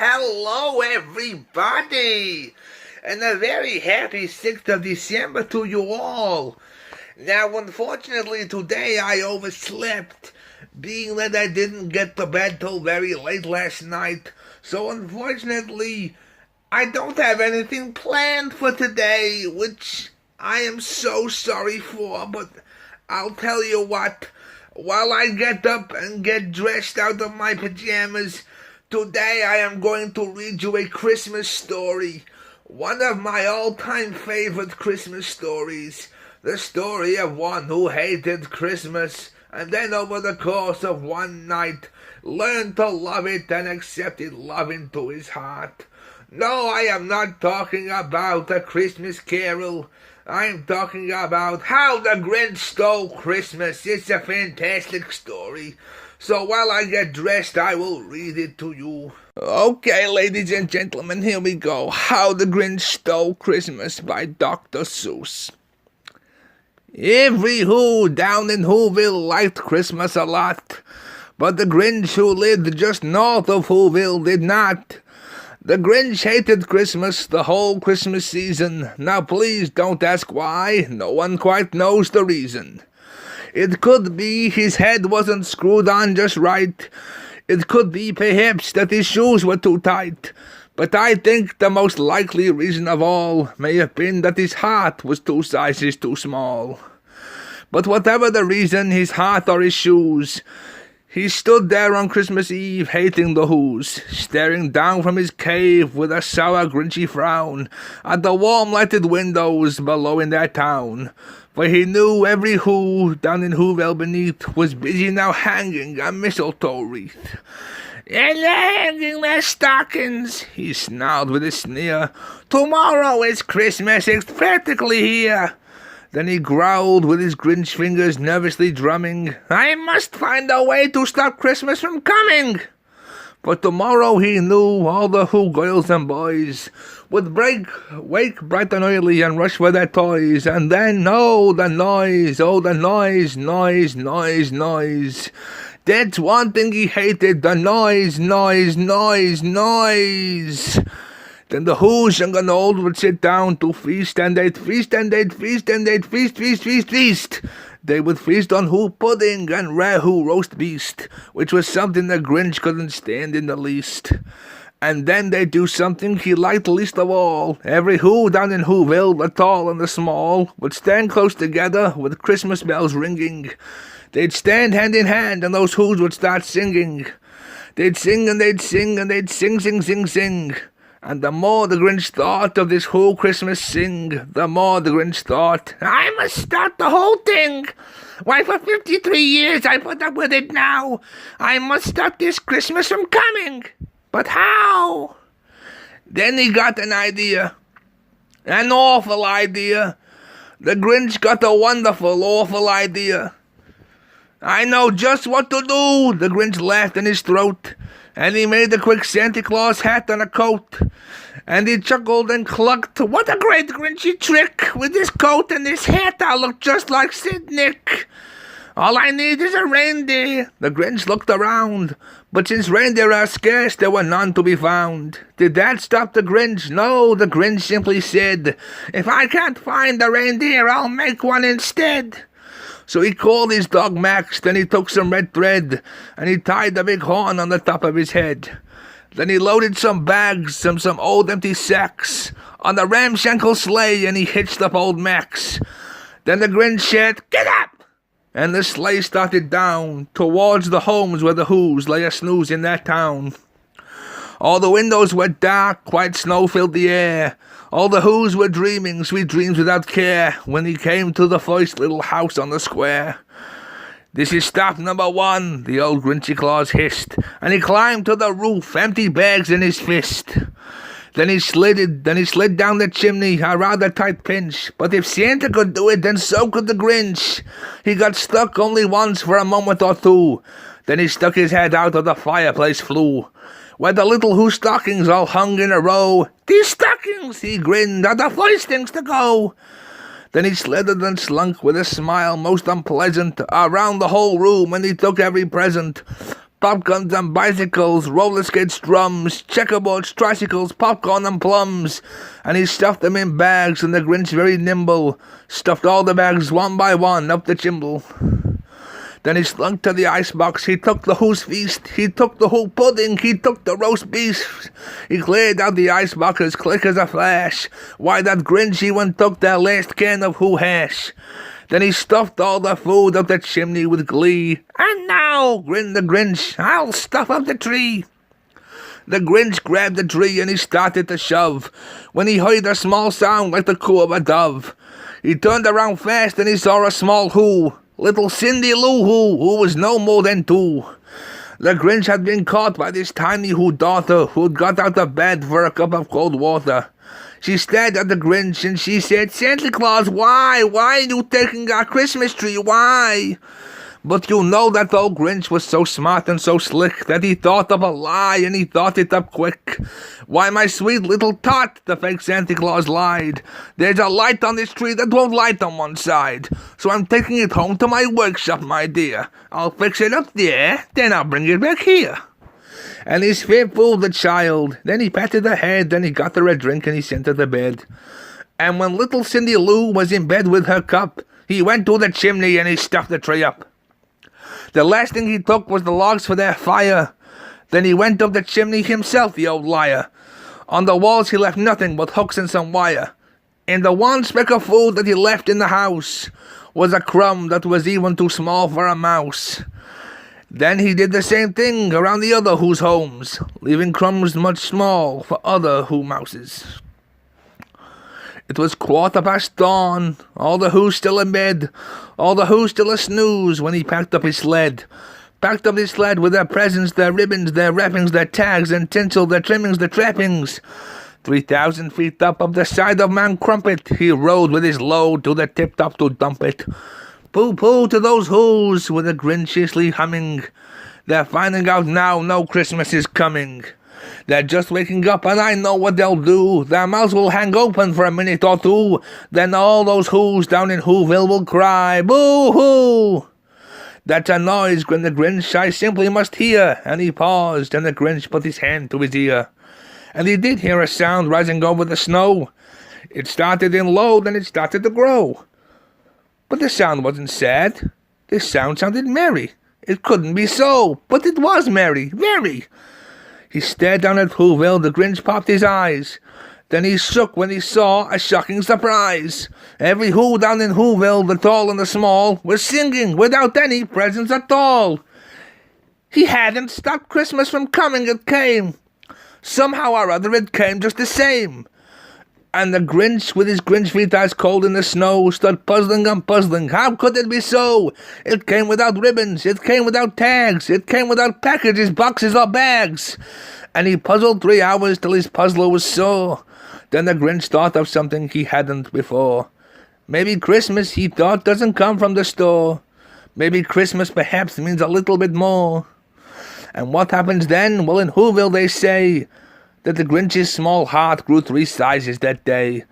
Hello, everybody, and a very happy 6th of December to you all. Now, unfortunately, today I overslept, being that I didn't get to bed till very late last night. So, unfortunately, I don't have anything planned for today, which I am so sorry for, but I'll tell you what, while I get up and get dressed out of my pajamas, today I am going to read you a Christmas story, one of my all-time favorite Christmas stories, the story of one who hated Christmas and then over the course of one night learned to love it and accepted love into his heart. No, I am not talking about A Christmas Carol. I'm talking about How the Grinch Stole Christmas. It's a fantastic story. So while I get dressed, I will read it to you. Okay, ladies and gentlemen, here we go. How the Grinch Stole Christmas by Dr. Seuss. Every Who down in Whoville liked Christmas a lot, but the Grinch who lived just north of Whoville did not. The Grinch hated Christmas the whole Christmas season. Now please don't ask why, no one quite knows the reason. It could be his head wasn't screwed on just right. It could be perhaps that his shoes were too tight. But I think the most likely reason of all may have been that his heart was 2 sizes too small. But whatever the reason, his heart or his shoes, he stood there on Christmas Eve hating the Who's, staring down from his cave with a sour, grinchy frown at the warm lighted windows below in their town. For he knew every Who down in Whoville beneath was busy now hanging a mistletoe wreath. And they're hanging their stockings, he snarled with a sneer. Tomorrow is Christmas, it's practically here. Then he growled with his Grinch fingers nervously drumming, I must find a way to stop Christmas from coming. For tomorrow he knew all the Who girls and boys would wake bright and early and rush for their toys, and then, oh the noise, noise, noise, noise. That's one thing he hated, the noise, noise, noise, noise. Then the Who's young and old would sit down to feast, and they'd feast, and they'd feast, and they'd feast, feast, feast, feast. They would feast on Who pudding and rare Who roast beast, which was something the Grinch couldn't stand in the least. And then they'd do something he liked least of all. Every Who down in Whoville, the tall and the small, would stand close together with Christmas bells ringing. They'd stand hand in hand, and those Who's would start singing. They'd sing, and they'd sing, and they'd sing, sing, sing, sing. And the more the Grinch thought of this whole Christmas sing, the more the Grinch thought, I must start the whole thing. Why, for 53 years I put up with it now. I must stop this Christmas from coming. But how? Then he got an idea. An awful idea. The Grinch got a wonderful, awful idea. I know just what to do, the Grinch laughed in his throat. And he made a quick Santa Claus hat and a coat. And he chuckled and clucked, what a great Grinchy trick! With this coat and this hat I'll look just like St. Nick. All I need is a reindeer. The Grinch looked around, but since reindeer are scarce, there were none to be found. Did that stop the Grinch? No, the Grinch simply said, if I can't find a reindeer, I'll make one instead. So he called his dog Max, then he took some red thread, and he tied the big horn on the top of his head. Then he loaded some bags, some old empty sacks, on the ramshackle sleigh, and he hitched up old Max. Then the Grinch said, get up! And the sleigh started down, towards the homes where the Who's lay a-snooze in that town. All the windows were dark, white snow filled the air. All the Who's were dreaming sweet dreams without care when he came to the first little house on the square. This is stop number 1, the old Grinchy Claus hissed, and he climbed to the roof, empty bags in his fist. Then he slid down the chimney, a rather tight pinch, but if Santa could do it, then so could the Grinch. He got stuck only once for a moment or two. Then he stuck his head out of the fireplace flue, where the little Who stockings all hung in a row. These stockings, he grinned, are the first things to go. Then he slithered and slunk with a smile most unpleasant around the whole room, and he took every present. popguns and bicycles, roller skates, drums, checkerboards, tricycles, popcorn and plums. And he stuffed them in bags, and the Grinch, very nimble, stuffed all the bags one by one up the chimble. Then he slunk to the icebox, he took the Who's Feast, he took the Who Pudding, he took the roast beef. He cleared out the icebox as quick as a flash. Why, that Grinch even took the last can of Who hash. Then he stuffed all the food up the chimney with glee. And now, grinned the Grinch, I'll stuff up the tree. The Grinch grabbed the tree and he started to shove, when he heard a small sound like the coo of a dove. He turned around fast and he saw a small Who, little Cindy Lou Who was no more than 2. The Grinch had been caught by this tiny Who daughter, who'd got out of bed for a cup of cold water. She stared at the Grinch and she said, Santa Claus, why are you taking our Christmas tree, why? But you know that old Grinch was so smart and so slick that he thought of a lie and he thought it up quick. Why, my sweet little tot, the fake Santa Claus lied. There's a light on this tree that won't light on one side. So I'm taking it home to my workshop, my dear. I'll fix it up there, then I'll bring it back here. And his fear fooled the child. Then he patted her head, then he got her a drink and he sent her to bed. And when little Cindy Lou was in bed with her cup, he went to the chimney and he stuffed the tree up. The last thing he took was the logs for their fire. Then he went up the chimney himself, the old liar. On the walls he left nothing but hooks and some wire. And the one speck of food that he left in the house was a crumb that was even too small for a mouse. Then he did the same thing around the other Who's homes, leaving crumbs much small for other Who mouses. It was 15:15 dawn, all the Who's still in bed, all the Who's still a snooze when he packed up his sled. Packed up his sled with their presents, their ribbons, their wrappings, their tags and tinsel, their trimmings, their trappings. 3,000 feet up the side of Mount Crumpet, he rode with his load to the tip-top to dump it. Pooh-pooh to those Who's with a grinchiously humming. They're finding out now no Christmas is coming. They're just waking up and I know what they'll do. Their mouths will hang open for a minute or two. Then all those Who's down in Whoville will cry, boo-hoo! That's a noise, grinned the Grinch, I simply must hear. And he paused, and the Grinch put his hand to his ear. And he did hear a sound rising over the snow. It started in low, then it started to grow. But the sound wasn't sad. The sound sounded merry. It couldn't be so, but it was merry, very. He stared down at Whoville, the Grinch popped his eyes. Then he shook when he saw a shocking surprise. Every Who down in Whoville, the tall and the small, was singing without any presents at all. He hadn't stopped Christmas from coming, it came. Somehow or other it came just the same. And the Grinch, with his Grinch feet ice cold in the snow, stood puzzling and puzzling. How could it be so? It came without ribbons, it came without tags, it came without packages, boxes, or bags. And he puzzled 3 hours till his puzzler was sore. Then the Grinch thought of something he hadn't before. Maybe Christmas, he thought, doesn't come from the store. Maybe Christmas perhaps means a little bit more. And what happens then? Well, in Whoville they say that the Grinch's small heart grew 3 sizes that day.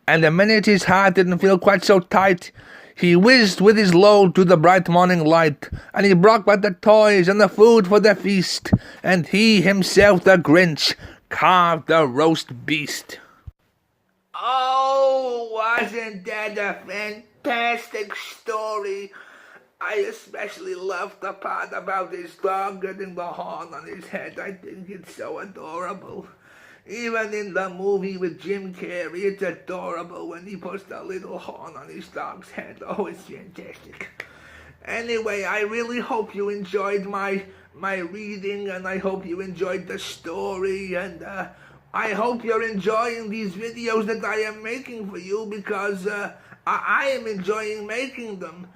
And the minute his heart didn't feel quite so tight, he whizzed with his load to the bright morning light, and he brought back the toys and the food for the feast, and he himself, the Grinch, carved the roast beast. Oh, wasn't that a fantastic story? I especially love the part about his dog getting the horn on his head. I think it's so adorable. Even in the movie with Jim Carrey, it's adorable when he puts the little horn on his dog's head. Oh, it's fantastic. Anyway, I really hope you enjoyed my reading, and I hope you enjoyed the story, and I hope you're enjoying these videos that I am making for you, because I am enjoying making them.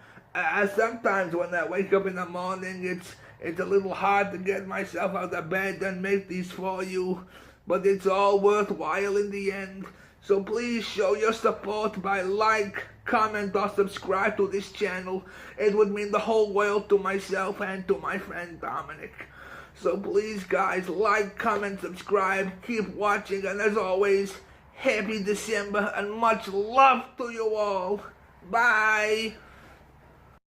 Sometimes when I wake up in the morning, it's a little hard to get myself out of bed and make these for you, but it's all worthwhile in the end. So please show your support by like, comment, or subscribe to this channel. It would mean the whole world to myself and to my friend Dominic. So please guys, like, comment, subscribe, keep watching, and as always, happy December and much love to you all. Bye!